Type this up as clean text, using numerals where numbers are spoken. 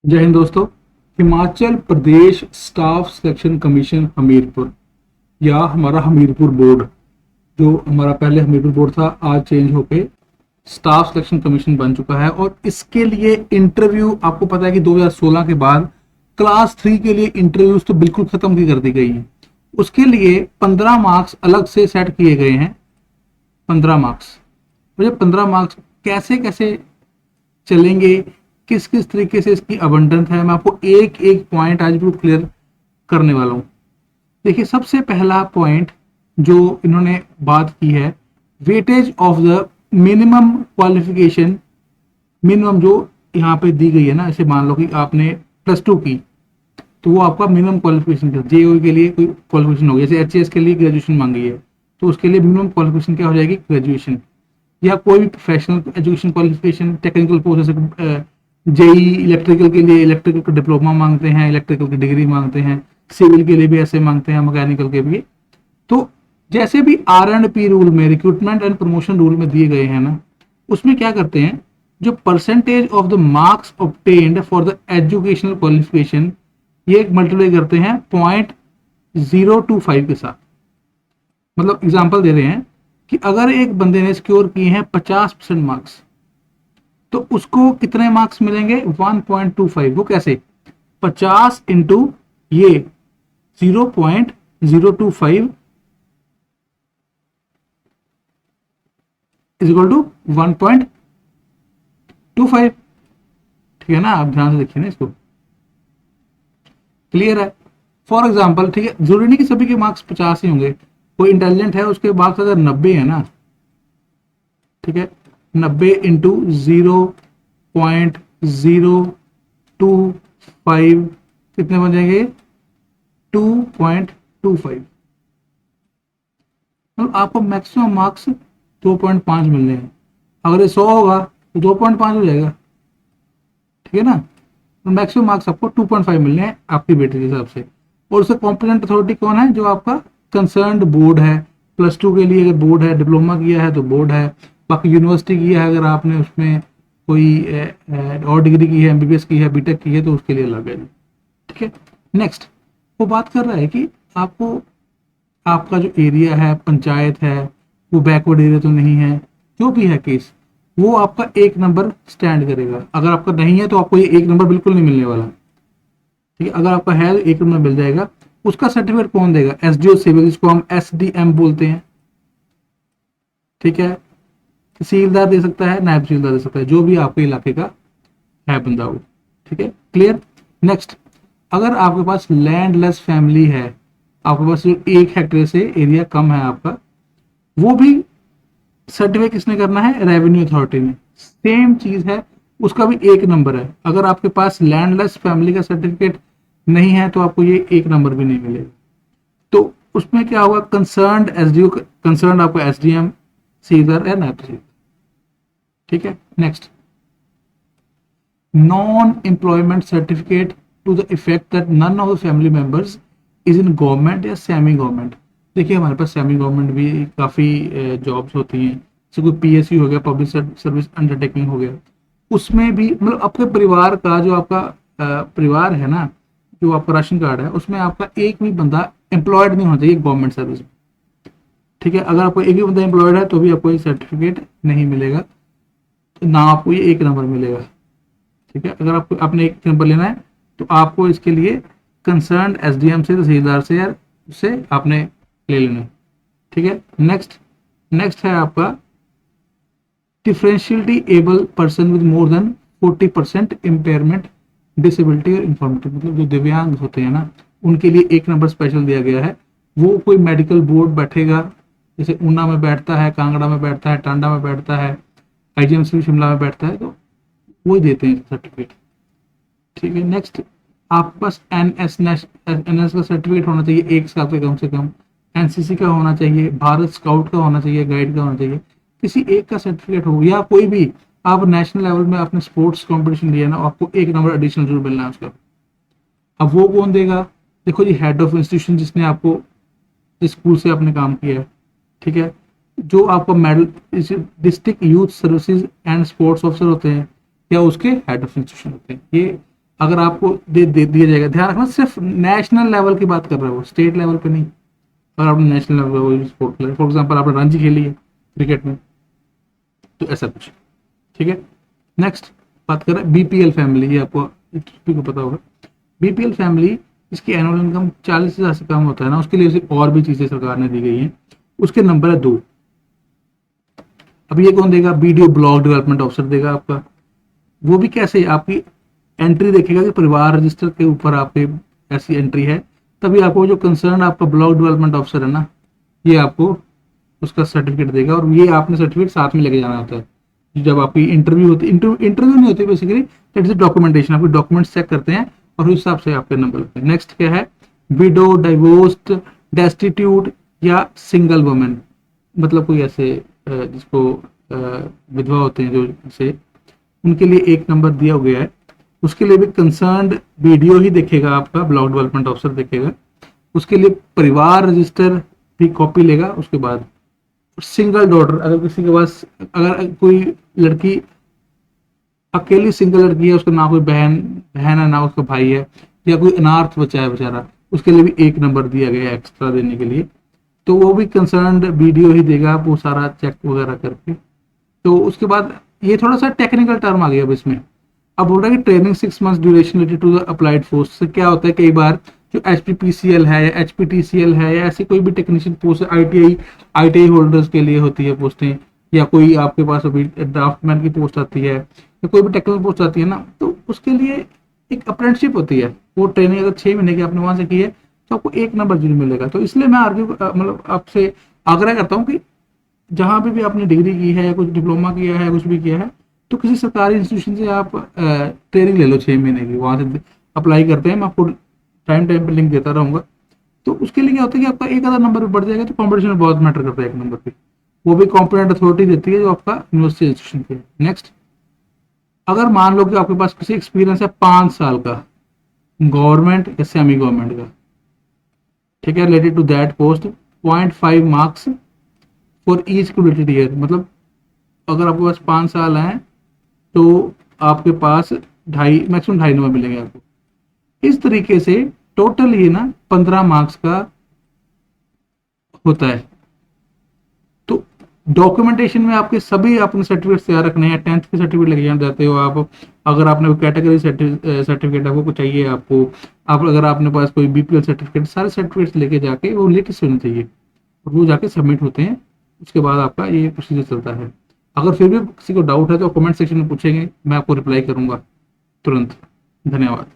जय हिंद दोस्तों। Himachal Pradesh staff selection commission Hamirpur या हमारा हमीरपुर बोर्ड, जो हमारा पहले हमीरपुर बोर्ड था, आज चेंज होके स्टाफ सिलेक्शन कमीशन बन चुका है। और इसके लिए इंटरव्यू, आपको पता है कि 2016 के बाद क्लास 3 के लिए इंटरव्यूज तो बिल्कुल खत्म की कर दी गई हैं। उसके लिए 15 मार्क्स अलग से सेट किए गए हैं। 15 मार्क्स, मुझे 15 मार्क्स कैसे कैसे चलेंगे, किस किस तरीके से इसकी अबंडेंस है, मैं आपको एक एक पॉइंट आज भी क्लियर करने वाला हूं। देखिए, सबसे पहला पॉइंट जो इन्होंने बात की है, weightage of the minimum qualification. Minimum जो यहाँ पे दी गई है ना, ऐसे मान लो कि आपने +2 की, तो वो आपका मिनिमम क्वालिफिकेशन का जेईई के लिए कोई क्वालिफिकेशन होगी। जैसे एचएएस के लिए ग्रेजुएशन मांगी है, तो उसके लिए मिनिमम क्वालिफिकेशन क्या हो जाएगी, ग्रेजुएशन। या कोई भी professional education qualification, technical course, जैसे जेई इलेक्ट्रिकल के लिए इलेक्ट्रिकल का डिप्लोमा मांगते हैं, इलेक्ट्रिकल की डिग्री मांगते हैं, सिविल के लिए भी ऐसे मांगते हैं, मैकेनिकल के भी। तो जैसे भी R&P रूल में, रिक्रूटमेंट एंड प्रमोशन रूल में दिए गए हैं ना, उसमें क्या करते हैं, जो percentage of the marks obtained for the educational qualification, ये मल्टीप्लाई करते हैं 0.025 के साथ। मतलब एग्जाम्पल दे रहे हैं कि अगर एक बंदे ने सिक्योर किए हैं 50% मार्क्स, तो उसको कितने मार्क्स मिलेंगे, 1.25। वो कैसे, 50 इंटू ये 0.025 इज इक्वल टू 1.25। ठीक है ना, आप ध्यान से देखिए ना इसको, क्लियर है। फॉर एग्जाम्पल, ठीक है, जरूरी नहीं कि सभी के मार्क्स 50 ही होंगे। कोई इंटेलिजेंट है, उसके मार्क्स अगर 90 है ना, ठीक है, 90 इंटू 0.025 कितने बन जाएंगे, 2.25। मतलब आपको मैक्सिमम मार्क्स 2.5 मिलने हैं। अगर ये 100 होगा तो 2.5 हो जाएगा, ठीक है ना। तो मैक्सिमम मार्क्स आपको 2.5 मिलने हैं आपकी बेटे के हिसाब से। और उसका कॉम्पिटेंट अथॉरिटी कौन है, जो आपका कंसर्न्ड बोर्ड है। +2 के लिए अगर बोर्ड है, डिप्लोमा किया है तो बोर्ड है, बाकी यूनिवर्सिटी की है, अगर आपने उसमें कोई और डिग्री की है, एमबीबीएस की है, बीटेक की है, तो उसके लिए अलग है। ठीक है, नेक्स्ट। वो बात कर रहा है कि आपको, आपका जो एरिया है, पंचायत है, वो बैकवर्ड एरिया तो नहीं है, जो भी है केस, वो आपका 1 नंबर स्टैंड करेगा। अगर आपका नहीं है तो आपको ये 1 नंबर बिल्कुल नहीं मिलने वाला। ठीक है, अगर आपका है तो 1 नंबर मिल जाएगा। उसका सर्टिफिकेट कौन देगा, एसडीओ सिविल, जिसको हम एसडीएम बोलते हैं। ठीक है, तहसीलदार दे सकता है, नायब तहसीलदार दे सकता है, जो भी आपके इलाके का है बंदा वो। ठीक है, क्लियर। नेक्स्ट, अगर आपके पास लैंडलेस फैमिली है, आपके पास जो 1 हेक्टेयर से एरिया कम है आपका, वो भी सर्टिफिकेट किसने करना है, रेवेन्यू अथॉरिटी ने। सेम चीज है, उसका भी 1 नंबर है। अगर आपके पास लैंडलेस फैमिली का सर्टिफिकेट नहीं है तो आपको ये 1 नंबर भी नहीं मिलेगा। तो उसमें क्या होगा, कंसर्न्ड एसडीओ, कंसर्न्ड आपका एसडीएम, सीधर है ना। ठीक है, next, non employment certificate to the effect that none of the family members is in government या सेमी गवर्नमेंट। देखिए, हमारे पास सेमी गवर्नमेंट भी काफ़ी जॉब्स होती हैं, जैसे कोई पीएसयू हो गया, पब्लिक सर्विस अंडरटेकिंग हो गया। उसमें भी मतलब आपके परिवार का, जो आपका परिवार है ना, जो आपका राशन कार्ड है, उसमें आपका एक भी बंदा एम्प्लॉयड नहीं होना चाहिए गवर्नमेंट सर्विस में। ठीक है, अगर आपको एक भी बंदा एम्प्लॉयड है तो भी आपको ये सर्टिफिकेट नहीं मिलेगा, तो ना आपको ये 1 नंबर मिलेगा। ठीक है, अगर आपको आपने 1 नंबर लेना है तो आपको इसके लिए कंसर्न एसडीएम से, तहसीलदार से, यार उससे आपने ले लेना है। ठीक है, नेक्स्ट। नेक्स्ट है आपका differently abled person with more than 40% impairment, disability और इन्फॉर्मिटी। मतलब जो दिव्यांग होते हैं ना, उनके लिए 1 नंबर स्पेशल दिया गया है। वो कोई मेडिकल बोर्ड बैठेगा, जैसे ऊना में बैठता है, कांगड़ा में बैठता है, टांडा में बैठता है, आईजीएमसी शिमला में बैठता है, तो वो ही देते हैं सर्टिफिकेट। ठीक है, नेक्स्ट, आपके पास एनएस का सर्टिफिकेट होना चाहिए 1 साल के कम से कम, एनसीसी का होना चाहिए, भारत स्काउट का होना चाहिए, गाइड का होना चाहिए, किसी एक का सर्टिफिकेट हो, या कोई भी आप नेशनल लेवल में आपने स्पोर्ट्स कंपटीशन दिया ना, आपको 1 नंबर एडिशनल जरूर मिलना है उसका। अब वो कौन देगा, देखो जी, हेड ऑफ इंस्टीट्यूशन, जिसने आपको, जिस स्कूल से आपने काम किया है। ठीक है, जो आपका medal, district youth services and sports officer होते हैं, या उसके हेड ऑफ इंस्टीट्यूशन होते हैं। ये अगर आपको दे दिया जाएगा, ध्यान रखना सिर्फ नेशनल लेवल की बात कर रहा है वो, स्टेट लेवल पे नहीं। अगर आपने नेशनल लेवल पे स्पोर्ट खेला, फॉर एग्जाम्पल आपने रणजी खेली है क्रिकेट में, तो ऐसा कुछ, ठीक है। नेक्स्ट बात करें बीपीएल फैमिली, ये आपको सभी को पता होगा। बीपीएल फैमिली, इसकी एनुअल इनकम 40,000 से कम होता है ना, उसके लिए उसे और भी चीजें सरकार ने दी गई हैं। उसके नंबर है 2। अब ये कौन देगा? वीडियो ब्लॉग डेवलपमेंट ऑफिसर देगा आपका। वो भी कैसे? आपकी एंट्री देखेगा कि परिवार रजिस्टर के ऊपर आपके ऐसी एंट्री है, तभी आपको जो कंसर्न आपका ब्लॉक डेवलपमेंट ऑफिसर है ना, ये आपको उसका सर्टिफिकेट देगा। और ये आपने सर्टिफिकेट साथ में लेके जाना होता है जब आपकी इंटरव्यू होती है। इंटरव्यू नहीं होती बेसिकली, दैट इज डॉक्यूमेंटेशन। आपके डॉक्यूमेंट्स चेक करते हैं और उस हिसाब से आपके नंबर लगते हैं। नेक्स्ट क्या है? विडो, डाइवोर्स्ड, डेस्टिट्यूट या सिंगल वुमेन, मतलब कोई ऐसे जिसको विधवा होते हैं जो, जैसे उनके लिए 1 नंबर दिया गया है। उसके लिए भी कंसर्न्ड वीडियो ही देखेगा आपका, ब्लॉक डेवलपमेंट ऑफिसर देखेगा। उसके लिए परिवार रजिस्टर भी कॉपी लेगा। उसके बाद सिंगल डॉटर, अगर किसी के पास, अगर कोई लड़की अकेली सिंगल लड़की है, उसका ना कोई बहन है ना उसका भाई है, या कोई अनाथ बच्चा है बेचारा, उसके लिए भी 1 नंबर दिया गया है एक्स्ट्रा देने के लिए। तो वो भी कंसर्न्ड वीडियो ही देगा, वो सारा चेक वगैरह करके। तो उसके बाद ये थोड़ा सा टेक्निकल टर्म आ गया अब इसमें। अब बोल रहा है कि training 6 months duration related to the applied force से क्या होता है, कई बार जो एचपीपीसीएल है या एचपीटीसीएल है या ऐसी कोई भी टेक्नीशियन पोस्ट, आईटीआई होल्डर्स के लिए होती है पोस्टें, या कोई आपके पास अभी ड्राफ्टमैन की पोस्ट आती है, या कोई भी टेक्निकल पोस्ट आती है ना, तो उसके लिए एक अप्रेंटिसशिप होती है। वो ट्रेनिंग अगर 6 महीने की आपने वहां से की है, तो आपको 1 नंबर जरूर मिलेगा। तो इसलिए मैं आर्ग्यू मतलब आपसे आग्रह करता हूँ कि जहां पे भी आपने डिग्री की है या कुछ डिप्लोमा किया है, कुछ भी किया है, तो किसी सरकारी इंस्टीट्यूशन से आप ट्रेनिंग ले लो 6 महीने की, वहां से अप्लाई करते हैं। मैं आपको टाइम पे लिंक देता रहूंगा। तो उसके लिए क्या होता है कि आपका 1 आधा नंबर बढ़ जाएगा, तो कॉम्पिटिशन बहुत मैटर करता है 1 नंबर पे। वो भी कॉम्पिटेंट अथॉरिटी देती है जो आपका यूनिवर्सिटी इंस्टीट्यूशन की है। नेक्स्ट, अगर मान लो कि आपके पास किसी एक्सपीरियंस है 5 साल का, गवर्नमेंट या सेमी गवर्नमेंट का, ठीक है, related to that post, 0.5 marks for each credited year. मतलब अगर आपके पास 5 साल हैं, तो आपके पास मैक्सिमम 2.5 नंबर मिलेंगे आपको। इस तरीके से टोटल ये ना 15 मार्क्स का होता है। तो डॉक्यूमेंटेशन में आपके सभी अपने सर्टिफिकेट तैयार रखने हैं। 10th के सर्टिफिकेट लेके जाते हो आप, अगर आपने कैटेगरी सर्टिफिकेट है वो चाहिए आपको, आप अगर आपने पास कोई बीपीएल सर्टिफिकेट, सारे सर्टिफिकेट्स लेके जाके वो लेटेस्ट होने चाहिए, और वो जाके सबमिट होते हैं। उसके बाद आपका ये प्रोसीजर चलता है। अगर फिर भी किसी को डाउट है तो कमेंट सेक्शन में पूछेंगे, मैं आपको रिप्लाई करूंगा तुरंत। धन्यवाद।